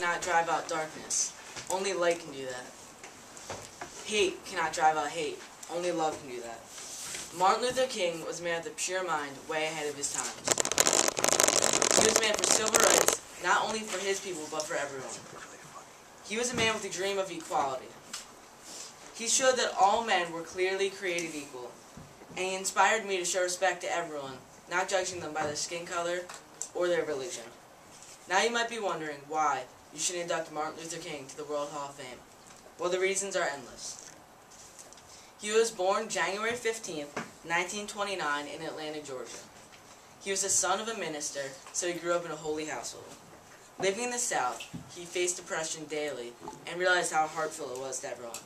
cannot drive out darkness. Only light can do that. Hate cannot drive out hate. Only love can do that. Martin Luther King was a man with a pure mind, way ahead of his times. He was a man for civil rights, not only for his people, but for everyone. He was a man with a dream of equality. He showed that all men were clearly created equal, and he inspired me to show respect to everyone, not judging them by their skin color or their religion. Now you might be wondering why you should induct Martin Luther King to the World Hall of Fame. Well, the reasons are endless. He was born January 15th, 1929 in Atlanta, Georgia. He was the son of a minister, so he grew up in a holy household. Living in the South, he faced depression daily and realized how hurtful it was to everyone.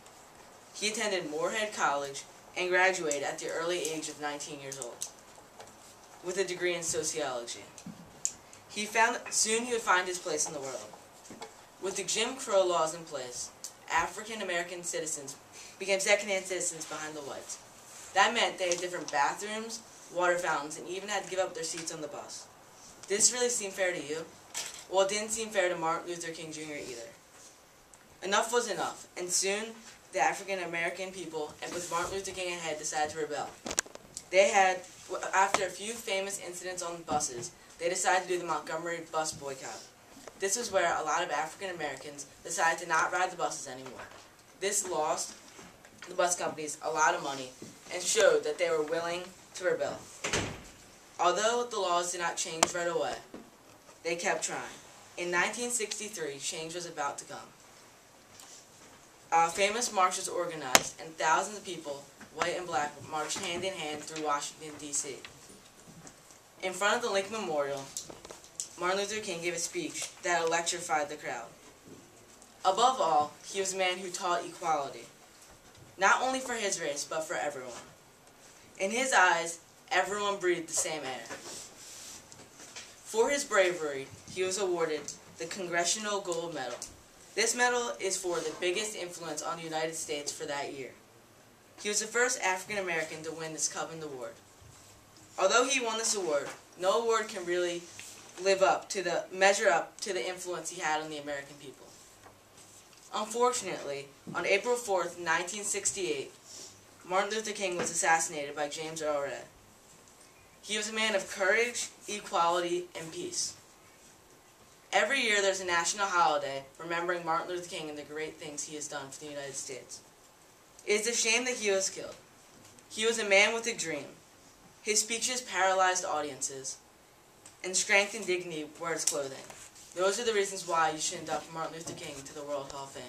He attended Moorhead College and graduated at the early age of 19 years old with a degree in sociology. He found that soon he would find his place in the world. With the Jim Crow laws in place, African American citizens became second-hand citizens behind the whites. That meant they had different bathrooms, water fountains, and even had to give up their seats on the bus. Did this really seem fair to you? Well, it didn't seem fair to Martin Luther King Jr. either. Enough was enough, and soon the African American people, and with Martin Luther King ahead, decided to rebel. After a few famous incidents on the buses, they decided to do the Montgomery bus boycott. This was where a lot of African Americans decided to not ride the buses anymore. This lost the bus companies a lot of money and showed that they were willing to rebel. Although the laws did not change right away, they kept trying. In 1963, change was about to come. Famous marches were organized, and thousands of people, white and black, marched hand in hand through Washington, D.C. In front of the Lincoln Memorial, Martin Luther King gave a speech that electrified the crowd. Above all, he was a man who taught equality, not only for his race, but for everyone. In his eyes, everyone breathed the same air. For his bravery, he was awarded the Congressional Gold Medal. This medal is for the biggest influence on the United States for that year. He was the first African American to win this coveted award. Although he won this award, no award can really measure up to the influence he had on the American people. Unfortunately, on April 4th, 1968, Martin Luther King was assassinated by James Earl Ray. He was a man of courage, equality, and peace. Every year there's a national holiday remembering Martin Luther King and the great things he has done for the United States. It is a shame that he was killed. He was a man with a dream. His speeches paralyzed audiences, and strength and dignity were his clothing. Those are the reasons why you should induct Martin Luther King to the World Hall of Fame.